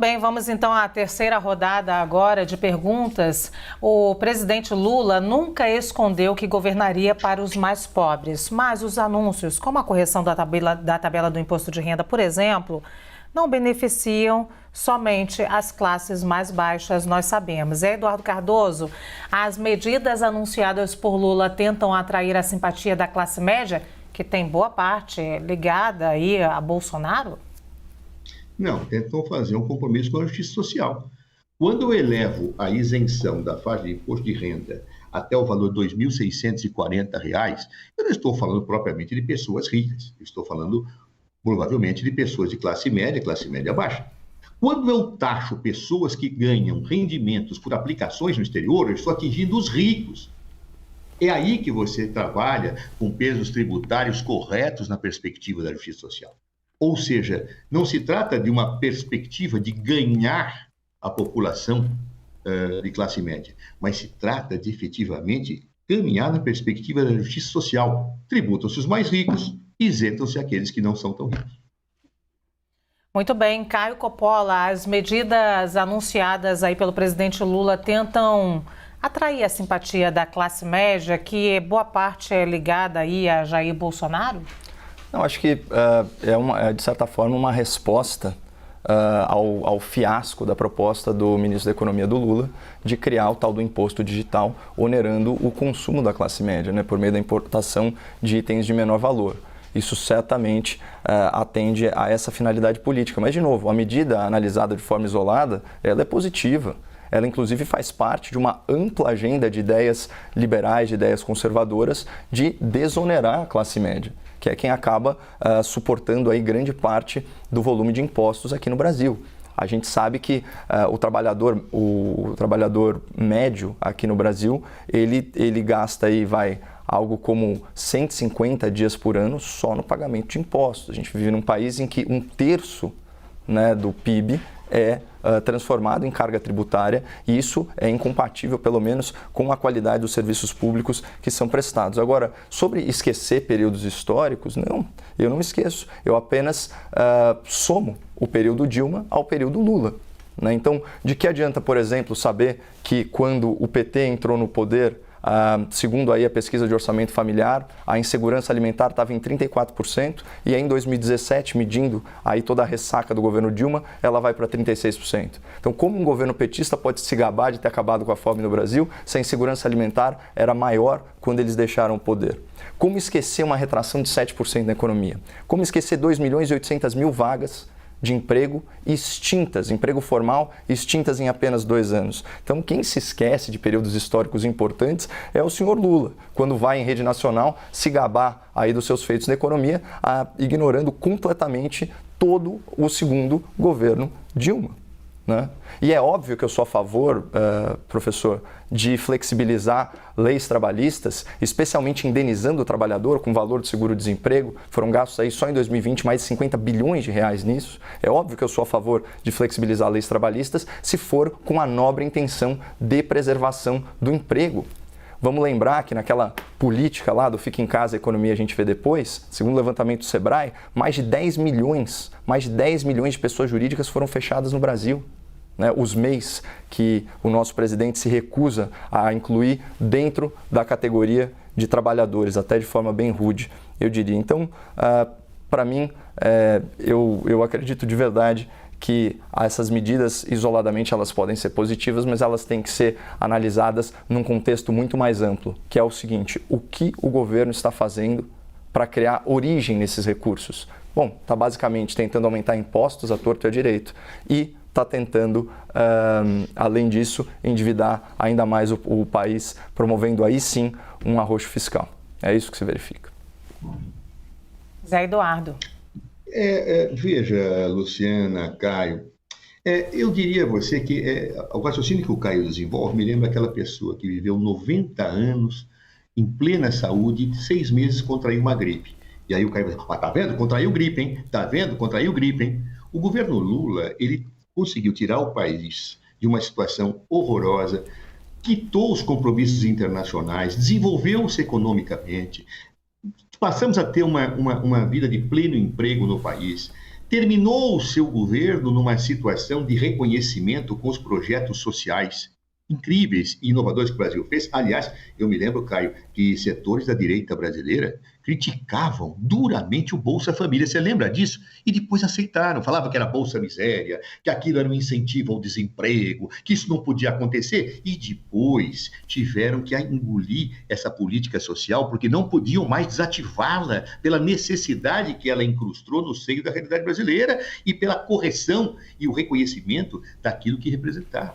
Bem, vamos então à terceira rodada agora de perguntas. O presidente Lula nunca escondeu que governaria para os mais pobres, mas os anúncios, como a correção da tabela do imposto de renda, por exemplo, não beneficiam somente as classes mais baixas, nós sabemos. Eduardo Cardoso, as medidas anunciadas por Lula tentam atrair a simpatia da classe média, que tem boa parte ligada aí a Bolsonaro? Não, tentam fazer um compromisso com a justiça social. Quando eu elevo a isenção da faixa de imposto de renda até o valor de R$ 2.640, eu não estou falando propriamente de pessoas ricas, eu estou falando provavelmente de pessoas de classe média baixa. Quando eu taxo pessoas que ganham rendimentos por aplicações no exterior, eu estou atingindo os ricos. É aí que você trabalha com pesos tributários corretos na perspectiva da justiça social. Ou seja, não se trata de uma perspectiva de ganhar a população de classe média, mas se trata de efetivamente caminhar na perspectiva da justiça social. Tributam-se os mais ricos, isentam-se aqueles que não são tão ricos. Muito bem, Caio Coppola, as medidas anunciadas aí pelo presidente Lula tentam atrair a simpatia da classe média, que boa parte é ligada aí a Jair Bolsonaro? Não, acho que de certa forma, uma resposta ao fiasco da proposta do ministro da Economia do Lula de criar o tal do imposto digital, onerando o consumo da classe média, né, por meio da importação de itens de menor valor. Isso certamente atende a essa finalidade política. Mas, de novo, a medida analisada de forma isolada, ela é positiva. Ela, inclusive, faz parte de uma ampla agenda de ideias liberais, de ideias conservadoras, de desonerar a classe média, que é quem acaba suportando aí grande parte do volume de impostos aqui no Brasil. A gente sabe que o trabalhador médio aqui no Brasil, ele gasta aí, algo como 150 dias por ano só no pagamento de impostos. A gente vive num país em que 1/3, né, do PIB é transformado em carga tributária, e isso é incompatível, pelo menos, com a qualidade dos serviços públicos que são prestados. Agora, sobre esquecer períodos históricos, não, eu não esqueço. Eu apenas somo o período Dilma ao período Lula, né? Então, de que adianta, por exemplo, saber que quando o PT entrou no poder, segundo aí a pesquisa de orçamento familiar, a insegurança alimentar estava em 34%, e aí em 2017, medindo aí toda a ressaca do governo Dilma, ela vai para 36%. Então, como um governo petista pode se gabar de ter acabado com a fome no Brasil, se a insegurança alimentar era maior quando eles deixaram o poder? Como esquecer uma retração de 7% na economia? Como esquecer 2.800.000 vagas de emprego extintas, emprego formal extintas em apenas 2 anos. Então, quem se esquece de períodos históricos importantes é o senhor Lula, quando vai em rede nacional se gabar aí dos seus feitos na economia, ignorando completamente todo o segundo governo Dilma, né? E é óbvio que eu sou a favor, professor, de flexibilizar leis trabalhistas, especialmente indenizando o trabalhador com valor de seguro-desemprego. Foram gastos aí só em 2020 mais de 50 bilhões de reais nisso. É óbvio que eu sou a favor de flexibilizar leis trabalhistas, se for com a nobre intenção de preservação do emprego. Vamos lembrar que naquela política lá do Fica em Casa, a economia a gente vê depois, segundo o levantamento do Sebrae, mais de 10 milhões de pessoas jurídicas foram fechadas no Brasil, né? Os MEIs que o nosso presidente se recusa a incluir dentro da categoria de trabalhadores, até de forma bem rude, eu diria. Então, para mim, eu acredito de verdade que essas medidas, isoladamente, elas podem ser positivas, mas elas têm que ser analisadas num contexto muito mais amplo, que é o seguinte: o que o governo está fazendo para criar origem nesses recursos? Bom, está basicamente tentando aumentar impostos à torto e à direito e está tentando, além disso, endividar ainda mais o país, promovendo aí sim um arroxo fiscal. É isso que se verifica. Zé Eduardo. Veja, Luciana, Caio, eu diria a você que o raciocínio que o Caio desenvolve me lembra aquela pessoa que viveu 90 anos em plena saúde, 6 meses contraiu uma gripe. E aí o Caio vai dizer: tá vendo? Contraiu gripe, hein? Tá vendo? Contraiu gripe, hein? O governo Lula, ele conseguiu tirar o país de uma situação horrorosa, quitou os compromissos internacionais, desenvolveu-se economicamente, passamos a ter uma vida de pleno emprego no país, terminou o seu governo numa situação de reconhecimento com os projetos sociais incríveis e inovadores que o Brasil fez. Aliás, eu me lembro, Caio, que setores da direita brasileira criticavam duramente o Bolsa Família. Você lembra disso? E depois aceitaram. Falavam que era Bolsa Miséria, que aquilo era um incentivo ao desemprego, que isso não podia acontecer. E depois tiveram que engolir essa política social porque não podiam mais desativá-la pela necessidade que ela incrustou no seio da realidade brasileira e pela correção e o reconhecimento daquilo que representava.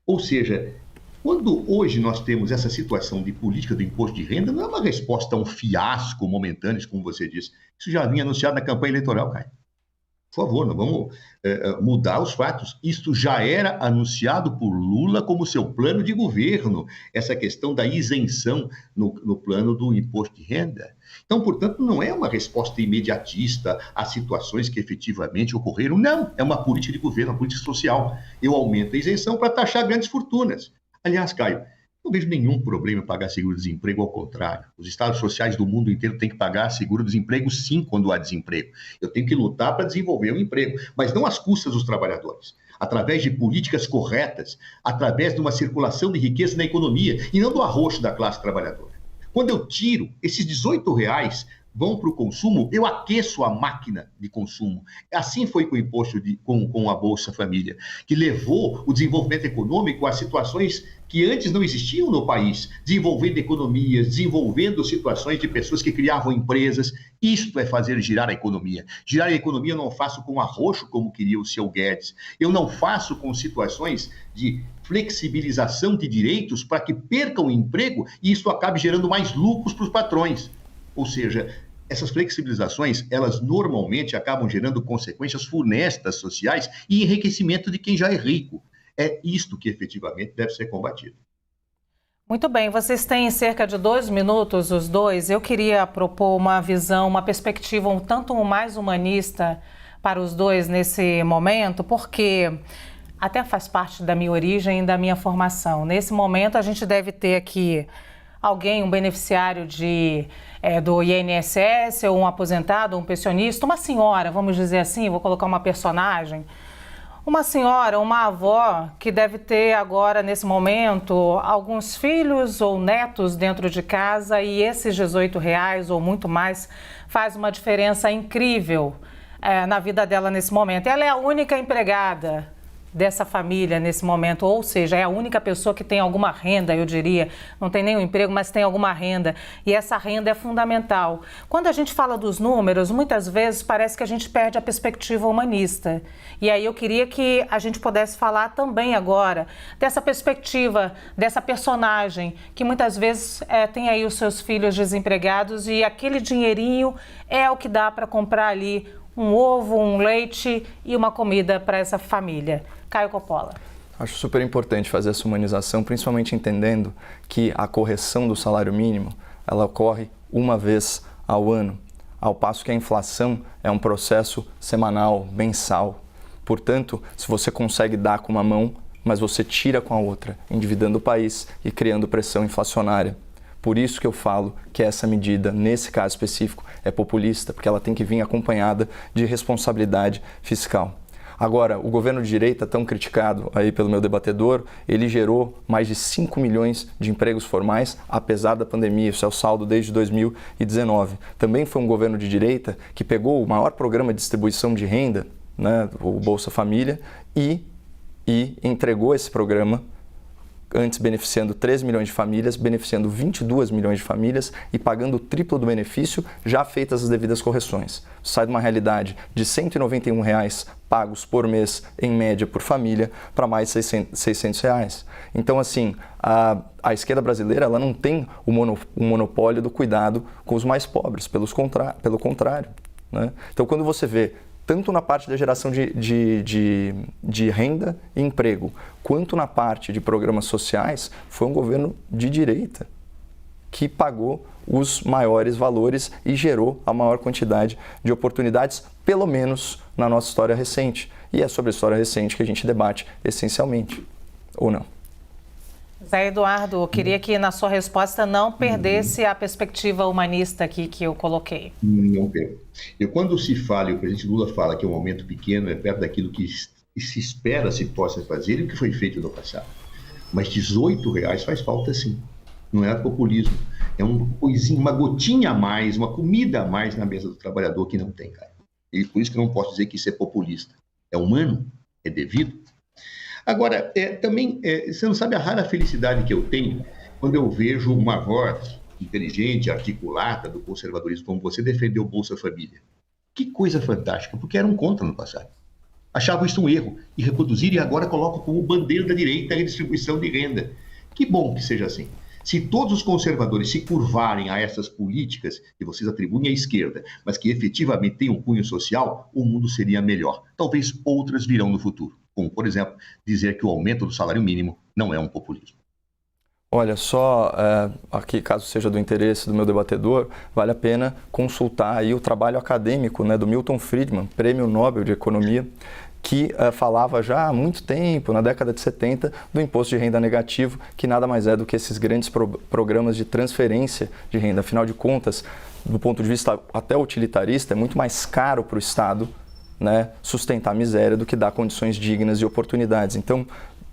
Ou seja, quando hoje nós temos essa situação de política do imposto de renda, não é uma resposta a um fiasco momentâneo, como você disse. Isso já vinha anunciado na campanha eleitoral, Caio. Por favor, não vamos mudar os fatos. Isso já era anunciado por Lula como seu plano de governo, essa questão da isenção no plano do imposto de renda. Então, portanto, não é uma resposta imediatista a situações que efetivamente ocorreram. Não, é uma política de governo, uma política social. Eu aumento a isenção para taxar grandes fortunas. Aliás, Caio, não vejo nenhum problema em pagar seguro-desemprego, ao contrário. Os estados sociais do mundo inteiro têm que pagar seguro-desemprego, sim, quando há desemprego. Eu tenho que lutar para desenvolver o emprego, mas não às custas dos trabalhadores. Através de políticas corretas, através de uma circulação de riqueza na economia e não do arroxo da classe trabalhadora. Quando eu tiro esses R$18 vão para o consumo, eu aqueço a máquina de consumo. Assim foi com o imposto com a Bolsa Família, que levou o desenvolvimento econômico a situações que antes não existiam no país, desenvolvendo economias, desenvolvendo situações de pessoas que criavam empresas. Isto é fazer girar a economia. Girar a economia eu não faço com arroxo, como queria o seu Guedes. Eu não faço com situações de flexibilização de direitos para que percam o emprego e isso acabe gerando mais lucros para os patrões. Ou seja, essas flexibilizações, elas normalmente acabam gerando consequências funestas sociais e enriquecimento de quem já é rico. É isto que efetivamente deve ser combatido. Muito bem, vocês têm cerca de 2 minutos, os dois. Eu queria propor uma visão, uma perspectiva um tanto mais humanista para os dois nesse momento, porque até faz parte da minha origem e da minha formação. Nesse momento, a gente deve ter aqui alguém, um beneficiário do INSS, ou um aposentado, um pensionista, uma senhora, vamos dizer assim, vou colocar uma personagem, uma senhora, uma avó que deve ter agora, nesse momento, alguns filhos ou netos dentro de casa e esses R$18 ou muito mais faz uma diferença incrível na vida dela nesse momento. Ela é a única empregada dessa família nesse momento, ou seja, é a única pessoa que tem alguma renda, eu diria, não tem nenhum emprego, mas tem alguma renda, e essa renda é fundamental. Quando a gente fala dos números, muitas vezes parece que a gente perde a perspectiva humanista, e aí eu queria que a gente pudesse falar também agora dessa perspectiva, dessa personagem, que muitas vezes tem aí os seus filhos desempregados e aquele dinheirinho é o que dá para comprar ali um ovo, um leite e uma comida para essa família. Caio Coppola. Acho super importante fazer essa humanização, principalmente entendendo que a correção do salário mínimo, ela ocorre uma vez ao ano, ao passo que a inflação é um processo semanal, mensal. Portanto, se você consegue dar com uma mão, mas você tira com a outra, endividando o país e criando pressão inflacionária. Por isso que eu falo que essa medida, nesse caso específico, é populista, porque ela tem que vir acompanhada de responsabilidade fiscal. Agora, o governo de direita, tão criticado aí pelo meu debatedor, ele gerou mais de 5 milhões de empregos formais, apesar da pandemia. Isso é o saldo desde 2019. Também foi um governo de direita que pegou o maior programa de distribuição de renda, né, o Bolsa Família, e entregou esse programa, antes beneficiando 3 milhões de famílias, beneficiando 22 milhões de famílias e pagando o triplo do benefício, já feitas as devidas correções. Sai de uma realidade de R$ 191 pagos por mês, em média, por família, para mais de R$600. Então, assim, a esquerda brasileira ela não tem o monopólio do cuidado com os mais pobres, pelo contrário. Né? Então, quando você vê tanto na parte da geração de renda e emprego, quanto na parte de programas sociais, foi um governo de direita que pagou os maiores valores e gerou a maior quantidade de oportunidades, pelo menos na nossa história recente. E é sobre a história recente que a gente debate essencialmente, ou não? Zé Eduardo, eu queria que na sua resposta não perdesse a perspectiva humanista aqui que eu coloquei. Não perco. Quando se fala, e o presidente Lula fala que é um aumento pequeno, é perto daquilo que se espera se possa fazer e o que foi feito no passado. Mas R$18 faz falta sim. Não é populismo. É uma gotinha a mais, uma comida a mais na mesa do trabalhador que não tem, cara. E por isso que eu não posso dizer que isso é populista. É humano, é devido. Agora, também, você não sabe a rara felicidade que eu tenho quando eu vejo uma voz inteligente, articulada do conservadorismo, como você defendeu o Bolsa Família. Que coisa fantástica, porque eram contra no passado. Achavam isso um erro e reproduziram e agora colocam como bandeira da direita a redistribuição de renda. Que bom que seja assim. Se todos os conservadores se curvarem a essas políticas que vocês atribuem à esquerda, mas que efetivamente têm um cunho social, o mundo seria melhor. Talvez outras virão no futuro, como, por exemplo, dizer que o aumento do salário mínimo não é um populismo. Olha, só aqui, caso seja do interesse do meu debatedor, vale a pena consultar aí o trabalho acadêmico, né, do Milton Friedman, Prêmio Nobel de Economia, que falava já há muito tempo, na década de 70, do imposto de renda negativo, que nada mais é do que esses grandes programas de transferência de renda. Afinal de contas, do ponto de vista até utilitarista, é muito mais caro para o Estado, né, sustentar a miséria do que dar condições dignas e oportunidades. Então,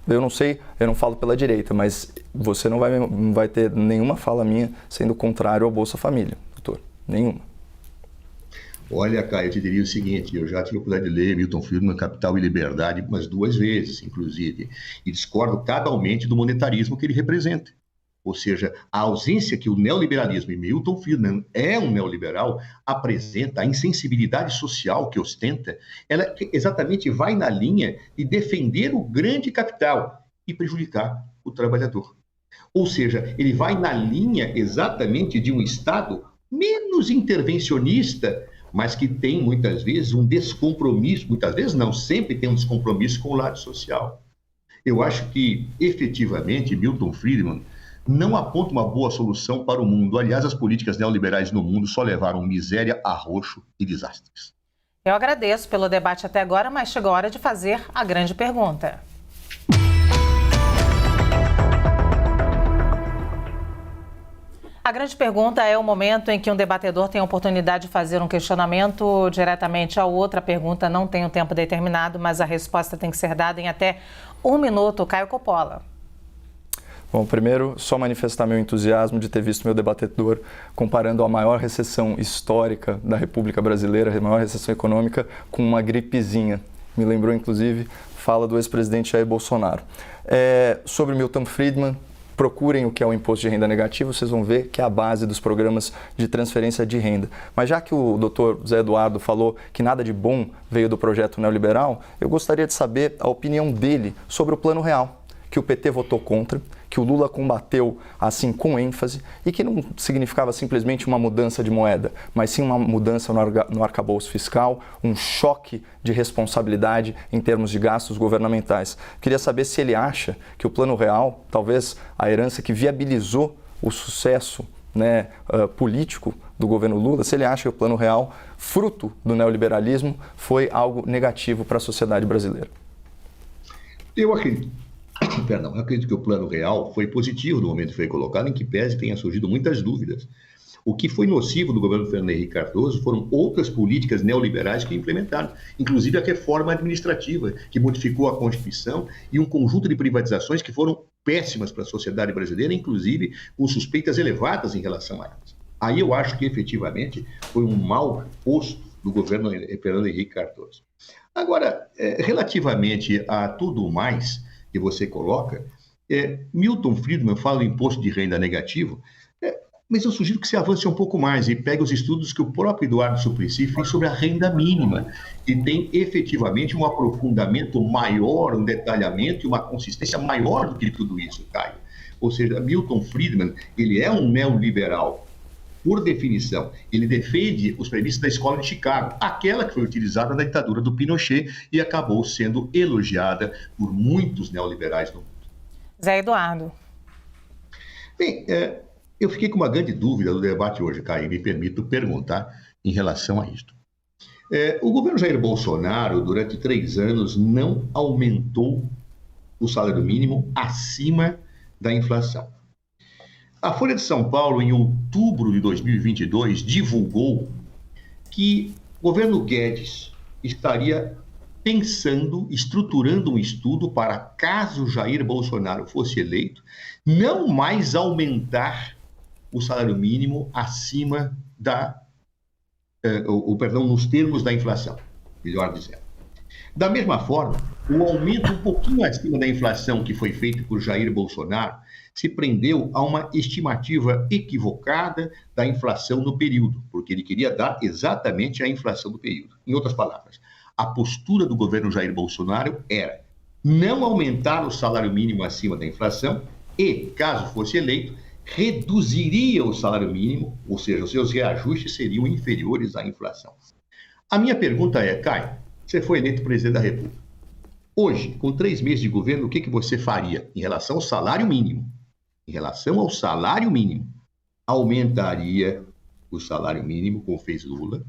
eu não sei, eu não falo pela direita, mas você não vai ter nenhuma fala minha sendo contrário ao Bolsa Família, doutor. Nenhuma. Olha, Caio, eu te diria o seguinte, eu já tive a oportunidade de ler Milton Friedman, Capital e Liberdade, umas 2 vezes, inclusive, e discordo cabalmente do monetarismo que ele representa. Ou seja, a ausência que o neoliberalismo, e Milton Friedman é um neoliberal, apresenta, a insensibilidade social que ostenta, ela exatamente vai na linha de defender o grande capital e prejudicar o trabalhador. Ou seja, ele vai na linha exatamente de um Estado menos intervencionista, mas que tem muitas vezes um descompromisso, muitas vezes não, sempre tem um descompromisso com o lado social. Eu acho que, efetivamente, Milton Friedman não aponta uma boa solução para o mundo. Aliás, as políticas neoliberais no mundo só levaram miséria, arroxo e desastres. Eu agradeço pelo debate até agora, mas chegou a hora de fazer a grande pergunta. A grande pergunta é o momento em que um debatedor tem a oportunidade de fazer um questionamento diretamente ao outro. A pergunta não tem um tempo determinado, mas a resposta tem que ser dada em até 1 minuto. Caio Coppola. Bom, primeiro, só manifestar meu entusiasmo de ter visto meu debatedor comparando a maior recessão histórica da República Brasileira, a maior recessão econômica, com uma gripezinha. Me lembrou, inclusive, fala do ex-presidente Jair Bolsonaro. Sobre Milton Friedman, procurem o que é o imposto de renda negativo, vocês vão ver que é a base dos programas de transferência de renda. Mas já que o doutor Zé Eduardo falou que nada de bom veio do projeto neoliberal, eu gostaria de saber a opinião dele sobre o Plano Real, que o PT votou contra, que o Lula combateu assim com ênfase e que não significava simplesmente uma mudança de moeda, mas sim uma mudança no arcabouço fiscal, um choque de responsabilidade em termos de gastos governamentais. Queria saber se ele acha que o Plano Real, talvez a herança que viabilizou o sucesso, né, político do governo Lula, se ele acha que o Plano Real, fruto do neoliberalismo, foi algo negativo para a sociedade brasileira. Eu acredito que o Plano Real foi positivo no momento que foi colocado, em que pese tenha surgido muitas dúvidas. O que foi nocivo do governo Fernando Henrique Cardoso foram outras políticas neoliberais que implementaram, inclusive a reforma administrativa, que modificou a Constituição, e um conjunto de privatizações que foram péssimas para a sociedade brasileira, inclusive com suspeitas elevadas em relação a elas. Aí eu acho que efetivamente foi um mal posto do governo Fernando Henrique Cardoso. Agora, relativamente a tudo mais que você coloca, Milton Friedman fala do imposto de renda negativo, mas eu sugiro que você avance um pouco mais e pegue os estudos que o próprio Eduardo Suplicy fez sobre a renda mínima, que tem efetivamente um aprofundamento maior, um detalhamento e uma consistência maior do que tudo isso, Caio. Ou seja, Milton Friedman, ele é um neoliberal, por definição. Ele defende os previstos da Escola de Chicago, aquela que foi utilizada na ditadura do Pinochet e acabou sendo elogiada por muitos neoliberais no mundo. Zé Eduardo. Bem, eu fiquei com uma grande dúvida do debate hoje, Caio, me permito perguntar em relação a isto. O governo Jair Bolsonaro, durante 3 anos, não aumentou o salário mínimo acima da inflação. A Folha de São Paulo, em outubro de 2022, divulgou que o governo Guedes estaria pensando, estruturando um estudo para, caso Jair Bolsonaro fosse eleito, não mais aumentar o salário mínimo acima nos termos da inflação, melhor dizendo. Da mesma forma, o aumento um pouquinho acima da inflação que foi feito por Jair Bolsonaro se prendeu a uma estimativa equivocada da inflação no período, porque ele queria dar exatamente a inflação do período. Em outras palavras, a postura do governo Jair Bolsonaro era não aumentar o salário mínimo acima da inflação e, caso fosse eleito, reduziria o salário mínimo, ou seja, os seus reajustes seriam inferiores à inflação. A minha pergunta é, Caio, você foi eleito presidente da República. Hoje, com 3 meses de governo, o que você faria em relação ao salário mínimo? Em relação ao salário mínimo, aumentaria o salário mínimo, como fez Lula,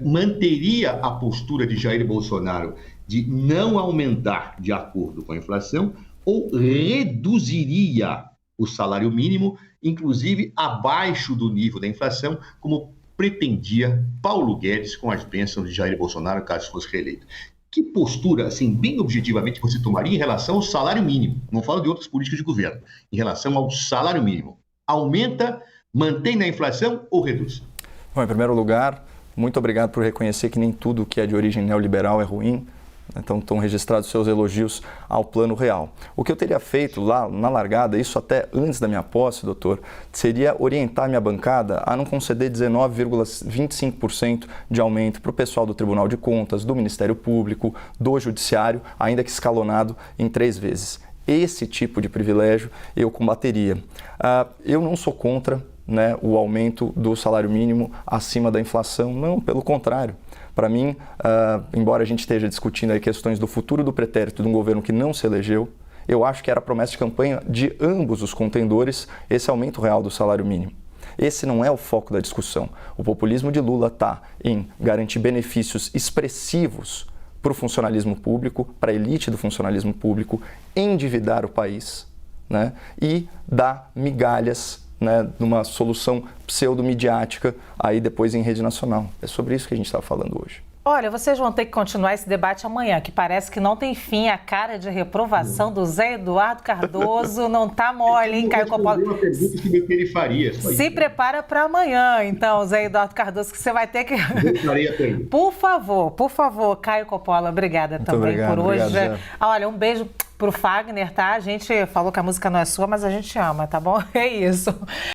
manteria a postura de Jair Bolsonaro de não aumentar de acordo com a inflação ou reduziria o salário mínimo, inclusive abaixo do nível da inflação, como pretendia Paulo Guedes com as bênçãos de Jair Bolsonaro, caso fosse reeleito. Que postura, assim, bem objetivamente, você tomaria em relação ao salário mínimo? Não falo de outras políticas de governo. Em relação ao salário mínimo. Aumenta, mantém na inflação ou reduz? Bom, em primeiro lugar, muito obrigado por reconhecer que nem tudo que é de origem neoliberal é ruim. Então, estão registrados seus elogios ao Plano Real. O que eu teria feito lá na largada, isso até antes da minha posse, doutor, seria orientar minha bancada a não conceder 19,25% de aumento para o pessoal do Tribunal de Contas, do Ministério Público, do Judiciário, ainda que escalonado em 3 vezes. Esse tipo de privilégio eu combateria. Eu não sou contra, né, o aumento do salário mínimo acima da inflação, não, pelo contrário. Para mim, embora a gente esteja discutindo aí questões do futuro do pretérito de um governo que não se elegeu, eu acho que era promessa de campanha de ambos os contendores esse aumento real do salário mínimo. Esse não é o foco da discussão. O populismo de Lula está em garantir benefícios expressivos para o funcionalismo público, para a elite do funcionalismo público, endividar o país, né, e dar migalhas, né, numa solução pseudo-midiática aí depois em rede nacional. É sobre isso que a gente está falando hoje. Olha, vocês vão ter que continuar esse debate amanhã, que parece que não tem fim. A cara de reprovação do Zé Eduardo Cardoso não tá mole, hein, Caio Coppola? Uma pergunta que ele faria. Se prepara para amanhã, então, Zé Eduardo Cardoso, que você vai ter que... Por favor, Caio Coppola, obrigada muito também por hoje. Obrigado, olha, um beijo pro Fagner, tá? A gente falou que a música não é sua, mas a gente ama, tá bom? É isso.